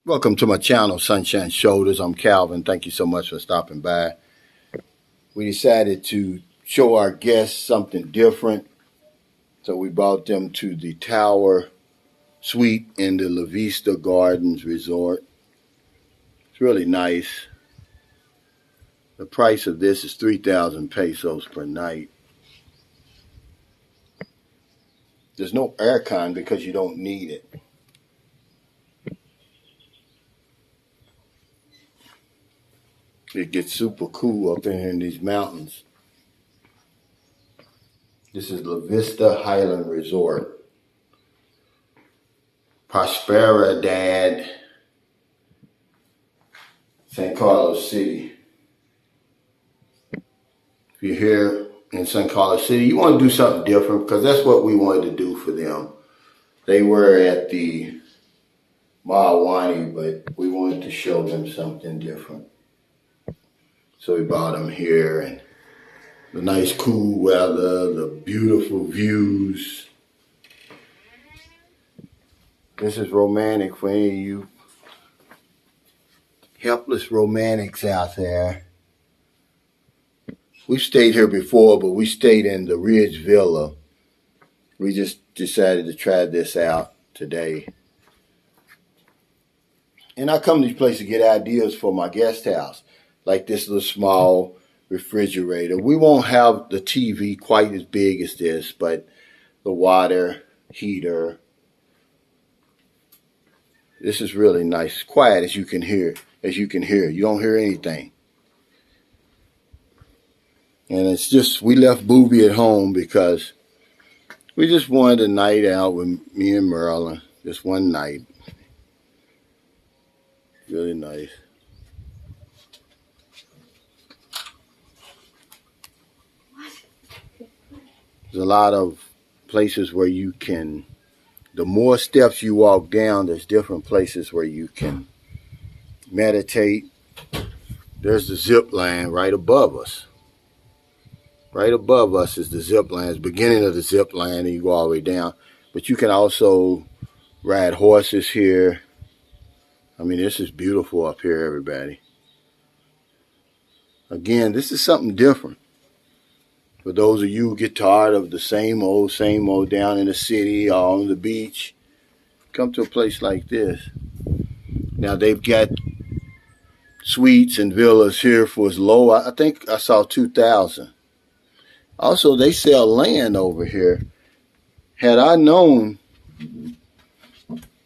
Welcome to my channel, Sunshine Shoulders. I'm Calvin. Thank you so much for stopping by. We decided to show our guests something different, so we brought them to the Tower Suite in the La Vista Gardens Resort. It's really nice. The price of this is 3,000 pesos per night. There's no aircon because you don't need it. It gets super cool up in here in these mountains. This is La Vista Highland Resort. Prosperidad, San Carlos City. If you're here in San Carlos City, you want to do something different because that's what we wanted to do for them. They were at the Mahawani, but we wanted to show them something different. So we brought them here, and the nice cool weather, the beautiful views. This is romantic for any of you helpless romantics out there. We've stayed here before, but we stayed in the Ridge Villa. We just decided to try this out today. And I come to these places to get ideas for my guest house, like this little small refrigerator. We won't have the TV quite as big as this, but the water heater. This is really nice. Quiet as you can hear. You don't hear anything. And it's just, we left Booby at home because we just wanted a night out with me and Merlin. Just one night. Really nice. There's a lot of places where you can, the more steps you walk down, there's different places where you can meditate. There's the zip line right above us. Right above us is the zip line. It's the beginning of the zip line, and you go all the way down. But you can also ride horses here. I mean, this is beautiful up here, everybody. Again, this is something different. For those of you who get tired of the same old down in the city or on the beach, come to a place like this. Now, they've got suites and villas here for as low, I think I saw 2,000. Also, they sell land over here. Had I known,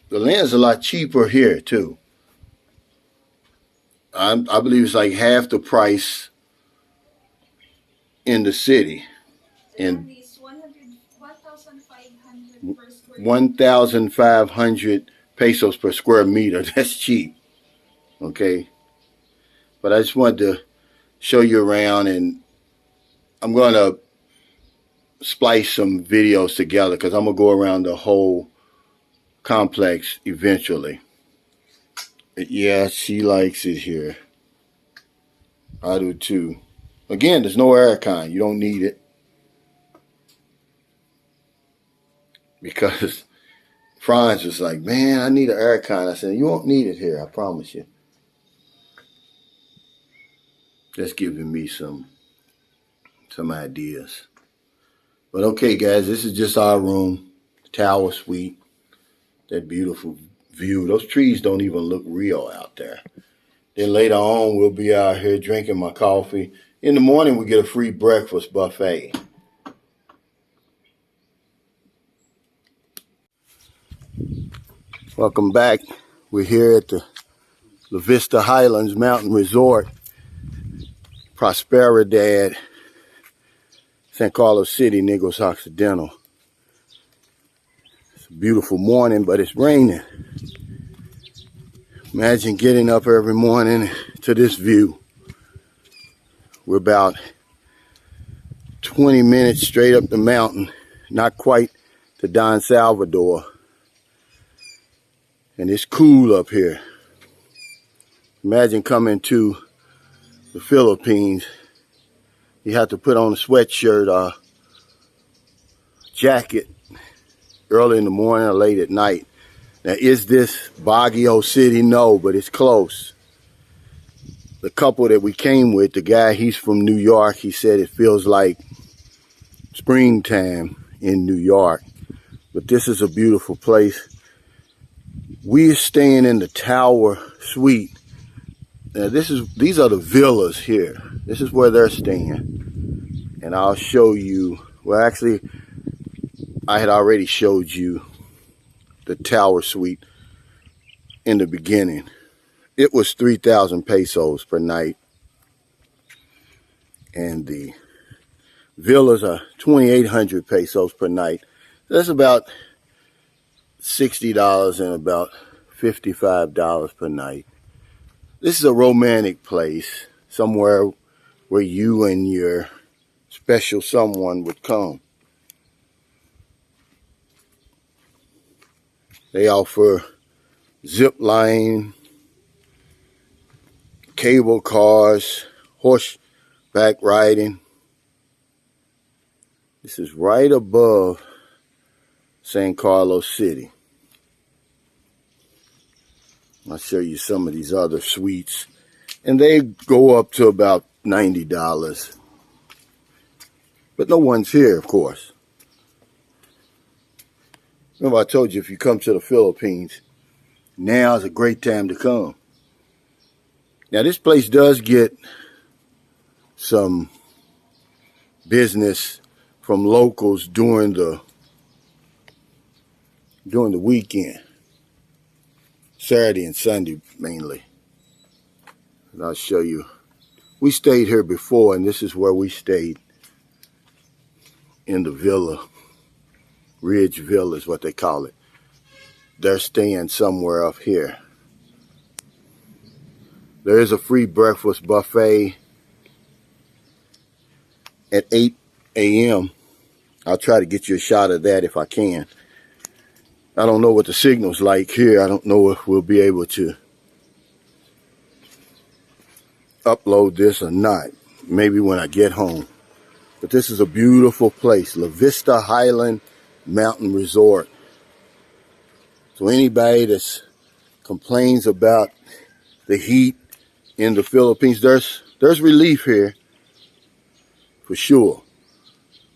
the land's a lot cheaper here, too. I believe it's like half the price in the city. And 1,500 pesos per square meter. That's cheap. Okay. But I just wanted to show you around, and I'm going to splice some videos together because I'm going to go around the whole complex eventually. Yeah, she likes it here. I do too. Again, there's no aircon. You don't need it. Because Franz was like, man, I need an aircon. I said, you won't need it here, I promise you. That's giving me some ideas. But okay, guys, this is just our room, Tower Suite. That beautiful view. Those trees don't even look real out there. Then later on, we'll be out here drinking my coffee. In the morning, we get a free breakfast buffet. Welcome back. We're here at the La Vista Highlands Mountain Resort, Prosperidad, San Carlos City, Negros Occidental. It's a beautiful morning, but it's raining. Imagine getting up every morning to this view. We're about 20 minutes straight up the mountain, not quite to Don Salvador. And it's cool up here. Imagine coming to the Philippines. You have to put on a sweatshirt or jacket early in the morning or late at night. Now, is this Baguio City? No, but it's close. The couple that we came with, the guy, he's from New York. He said it feels like springtime in New York. But this is a beautiful place. We're staying in the Tower Suite. Now, these are the villas here. This is where they're staying. And I'll show you, well, actually, I had already showed you the Tower Suite in the beginning. It was 3,000 pesos per night. And the villas are 2,800 pesos per night. That's about $60 and about $55 per night. This is a romantic place, somewhere where you and your special someone would come. They offer zip line, cable cars, horseback riding. This is right above San Carlos City. I'll show you some of these other suites. And they go up to about $90. But no one's here, of course. Remember I told you if you come to the Philippines, now is a great time to come. Now this place does get some business from locals during the weekend. Saturday and Sunday mainly. And I'll show you. We stayed here before, and this is where we stayed. In the villa. Ridge Villa is what they call it. They're staying somewhere up here. There is a free breakfast buffet at 8 a.m. I'll try to get you a shot of that if I can. I don't know what the signal's like here. I don't know if we'll be able to upload this or not. Maybe when I get home. But this is a beautiful place. La Vista Highland Mountain Resort. So anybody that complains about the heat in the Philippines, there's relief here for sure.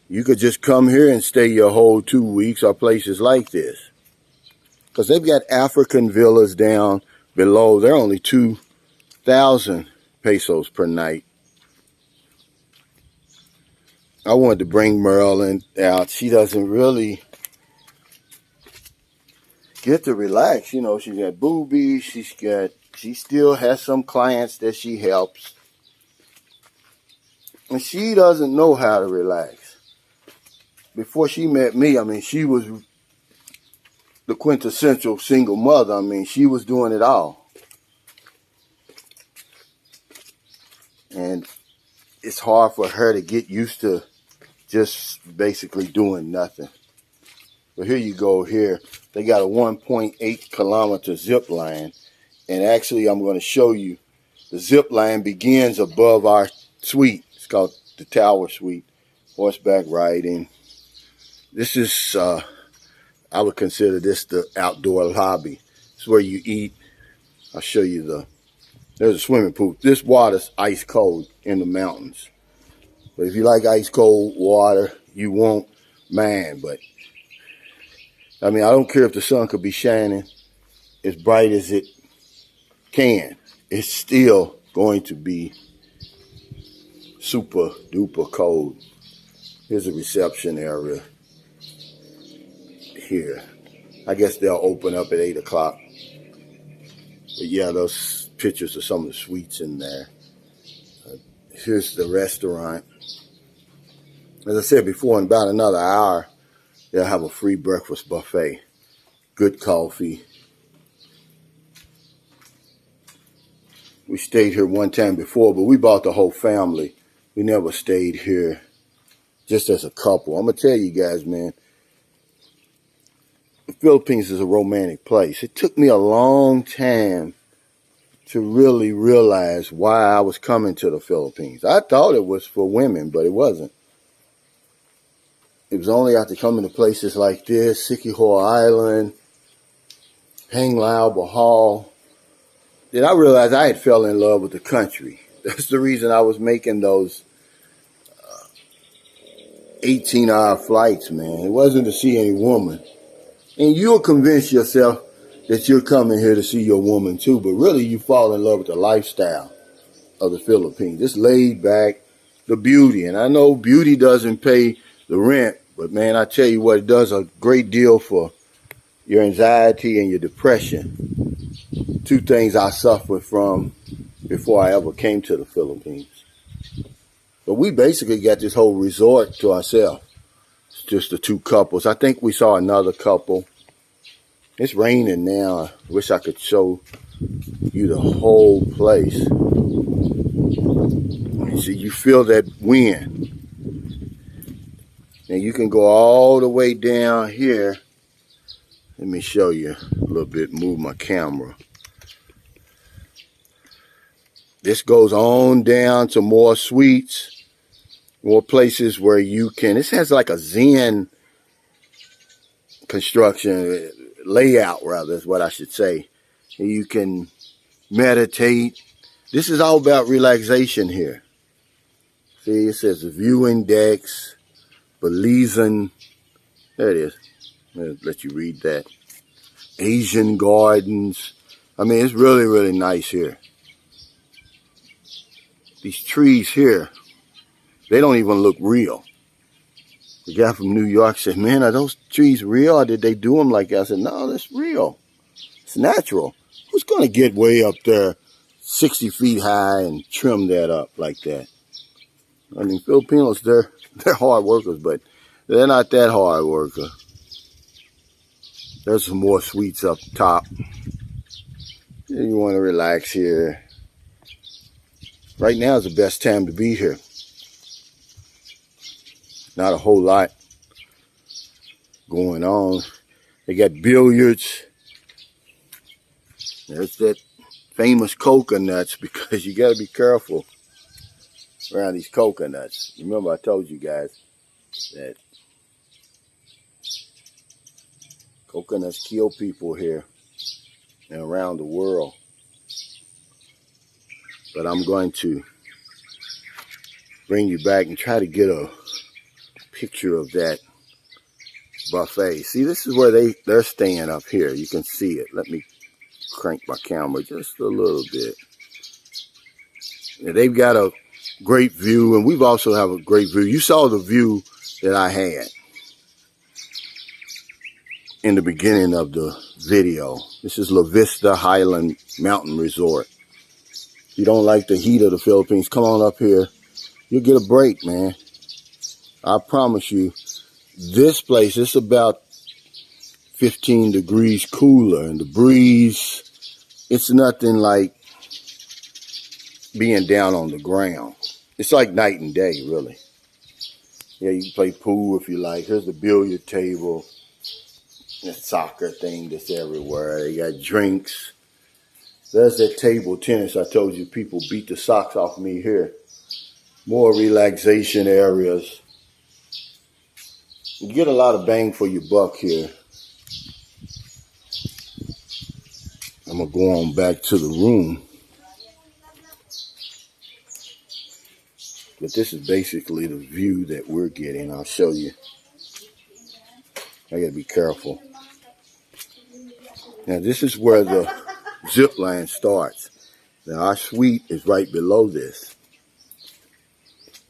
You could just come here and stay your whole 2 weeks or places like this. Because they've got African villas down below. They're only 2,000 pesos per night. I wanted to bring Marilyn out. She doesn't really get to relax. You know, she's got boobies. She still has some clients that she helps. And she doesn't know how to relax. Before she met me, I mean, she was the quintessential single mother. I mean, she was doing it all. And it's hard for her to get used to just basically doing nothing. But here you go here. They got a 1.8 kilometer zip line. And actually, I'm going to show you the zip line begins above our suite. It's called the Tower Suite. Horseback riding. This is, I would consider this the outdoor lobby. It's where you eat. I'll show you there's a swimming pool. This water's ice cold in the mountains. But if you like ice cold water, you won't mind. But, I mean, I don't care if the sun could be shining as bright as it can. It's still going to be super duper cold. Here's a reception area here. I guess they'll open up at 8 o'clock. But yeah, those pictures of some of the suites in there. Here's the restaurant. As I said before, in about another hour, they'll have a free breakfast buffet. Good coffee. We stayed here one time before, but we brought the whole family. We never stayed here just as a couple. I'm going to tell you guys, man, the Philippines is a romantic place. It took me a long time to really realize why I was coming to the Philippines. I thought it was for women, but it wasn't. It was only after coming to places like this, Siquijor Island, Panglauber Hall. Then I realized I had fell in love with the country. That's the reason I was making those 18-hour flights, man. It wasn't to see any woman. And you'll convince yourself that you're coming here to see your woman too, but really you fall in love with the lifestyle of the Philippines. It's laid back, the beauty. And I know beauty doesn't pay the rent, but man, I tell you what, it does a great deal for your anxiety and your depression. Two things I suffered from before I ever came to the Philippines. But we basically got this whole resort to ourselves. It's just the two couples. I think we saw another couple. It's raining now. I wish I could show you the whole place. You see, you feel that wind. And you can go all the way down here. Let me show you a little bit, move my camera. This goes on down to more suites, more places where you can, this has like a Zen construction, layout rather is what I should say. You can meditate. This is all about relaxation here. See, it says viewing decks, Belizean, there it is. I'll let you read that. Asian gardens. I mean, it's really, really nice here. These trees here, they don't even look real. The guy from New York said, man, are those trees real or did they do them like that? I said, no, that's real. It's natural. Who's going to get way up there 60 feet high and trim that up like that? I mean, Filipinos, they're hard workers, but they're not that hard worker. There's some more suites up top. You want to relax here. Right now is the best time to be here. Not a whole lot going on. They got billiards. There's that famous coconuts because you got to be careful around these coconuts. Remember I told you guys that coconuts kill people here and around the world. But I'm going to bring you back and try to get a picture of that buffet. See, this is where they're staying up here. You can see it. Let me crank my camera just a little bit. And they've got a great view, and we've also have a great view. You saw the view that I had in the beginning of the video. This is Vista Highland Mountain Resort. If you don't like the heat of the Philippines, come on up here. You'll get a break, man. I promise you, this place is about 15 degrees cooler, and the breeze, it's nothing like being down on the ground. It's like night and day, really. Yeah, you can play pool if you like. Here's the billiard table. The soccer thing that's everywhere. They got drinks. There's that table tennis. I told you people beat the socks off me here. More relaxation areas. You get a lot of bang for your buck here. I'm going to go on back to the room. But this is basically the view that we're getting. I'll show you. I got to be careful. Now this is where the zip line starts. Now our suite is right below this.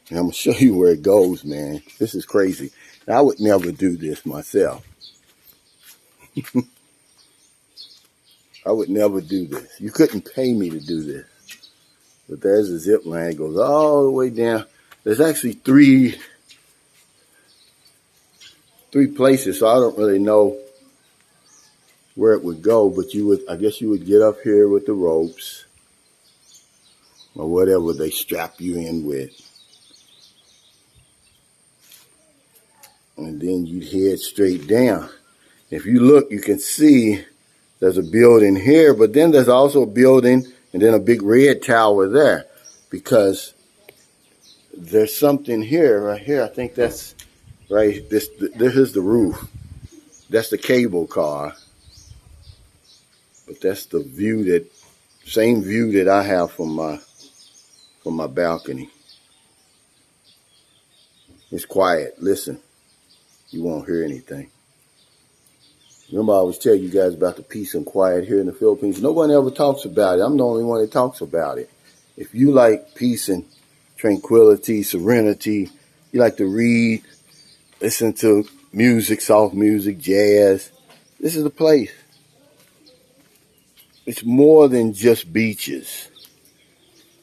And I'm going to show you where it goes, man. This is crazy. Now, I would never do this myself. I would never do this. You couldn't pay me to do this. But there's a zip line. It goes all the way down. There's actually three places, so I don't really know where it would go, but I guess you would get up here with the ropes or whatever they strap you in with. And then you'd head straight down. If you look, you can see there's a building here, but then there's also a building and then a big red tower there because there's something here, right here. I think that's right. This is the roof. That's the cable car. But that's the view that, same view that I have from my balcony. It's quiet. Listen, you won't hear anything. Remember, I always tell you guys about the peace and quiet here in the Philippines. No one ever talks about it. I'm the only one that talks about it. If you like peace and tranquility, serenity, you like to read, listen to music, soft music, jazz, this is the place. It's more than just beaches.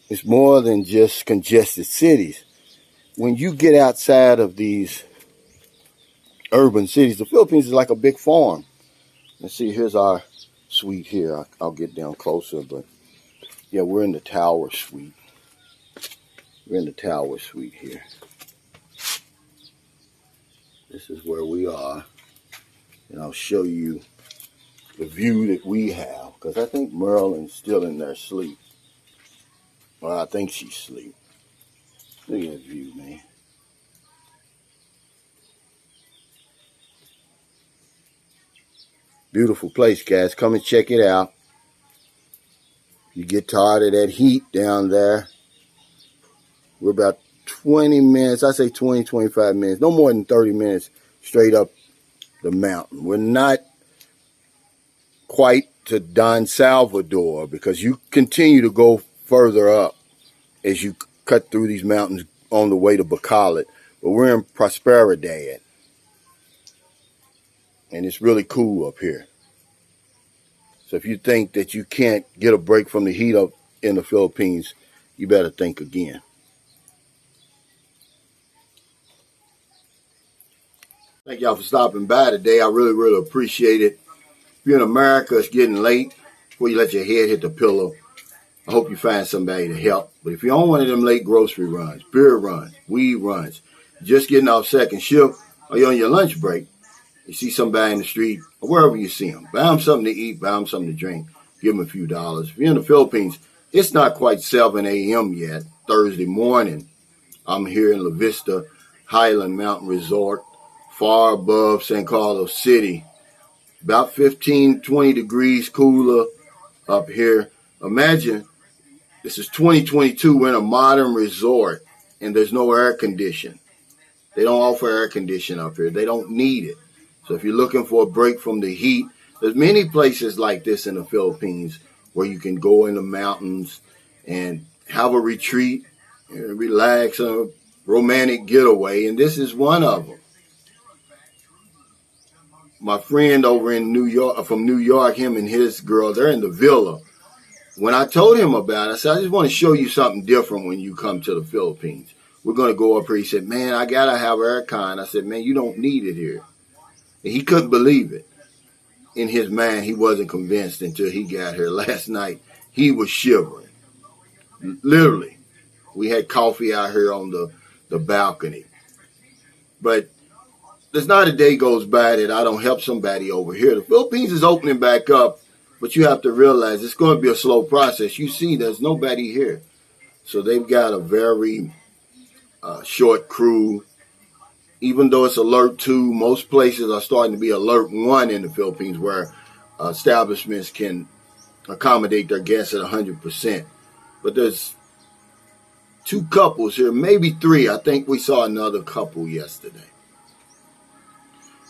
It's more than just congested cities. When you get outside of these urban cities, the Philippines is like a big farm. Let's see, here's our suite here. I'll get down closer, but yeah, we're in the tower suite. We're in the tower suite here. This is where we are. And I'll show you the view that we have. Because I think Merlin's still in there asleep. Well, I think she's asleep. Look at that view, man. Beautiful place, guys. Come and check it out. You get tired of that heat down there. We're about 20 minutes, I say 20, 25 minutes, no more than 30 minutes straight up the mountain. We're not quite to Don Salvador because you continue to go further up as you cut through these mountains on the way to Bacolod. But we're in Prosperidad. And it's really cool up here. So if you think that you can't get a break from the heat up in the Philippines, you better think again. Thank y'all for stopping by today. I really, really appreciate it. If you're in America, it's getting late. Before you let your head hit the pillow, I hope you find somebody to help. But if you're on one of them late grocery runs, beer runs, weed runs, just getting off second shift, or you're on your lunch break, you see somebody in the street, or wherever you see them, buy them something to eat, buy them something to drink, give them a few dollars. If you're in the Philippines, it's not quite 7 a.m. yet, Thursday morning. I'm here in La Vista, Highland Mountain Resort, far above San Carlos City. About 15, 20 degrees cooler up here. Imagine, this is 2022, we're in a modern resort, and there's no air condition. They don't offer air condition up here. They don't need it. So if you're looking for a break from the heat, there's many places like this in the Philippines where you can go in the mountains and have a retreat, and relax, a romantic getaway, and this is one of them. My friend over in New York, from New York, him and his girl, they're in the villa. When I told him about it, I said, I just want to show you something different when you come to the Philippines. We're going to go up here. He said, man, I got to have Aircon. I said, man, you don't need it here. And he couldn't believe it. In his mind, he wasn't convinced until he got here last night. He was shivering. Literally. We had coffee out here on the balcony. But there's not a day goes by that I don't help somebody over here. The Philippines is opening back up, but you have to realize it's going to be a slow process. You see, there's nobody here. So they've got a very short crew. Even though it's alert 2, most places are starting to be alert 1 in the Philippines where establishments can accommodate their guests at 100%. But there's 2 couples here, maybe 3. I think we saw another couple yesterday.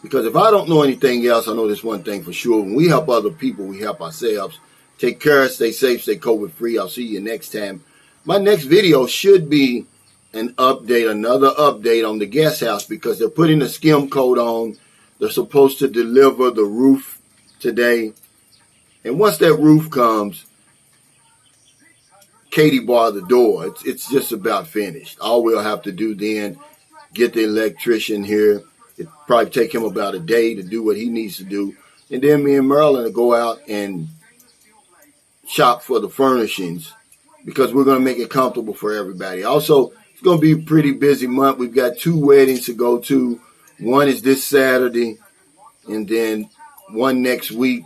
Because if I don't know anything else, I know this one thing for sure. When we help other people, we help ourselves. Take care, stay safe, stay COVID-free. I'll see you next time. My next video should be an update, another update on the guest house because they're putting the skim coat on. They're supposed to deliver the roof today. And once that roof comes, Katie barred the door. It's just about finished. All we'll have to do then, get the electrician here. It'll probably take him about a day to do what he needs to do. And then me and Merlin will go out and shop for the furnishings because we're going to make it comfortable for everybody. Also, it's going to be a pretty busy month. We've got 2 weddings to go to. One is this Saturday, and then one next week,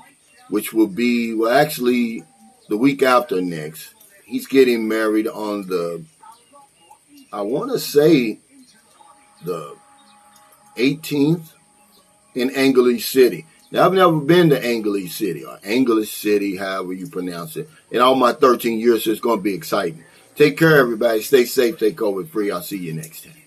which will be, well, actually, the week after next. He's getting married on the, I want to say, the 18th in Angeles City. Now, I've never been to Angeles City or Angeles City, however you pronounce it. In all my 13 years, so it's going to be exciting. Take care, everybody. Stay safe. Stay COVID free. I'll see you next time.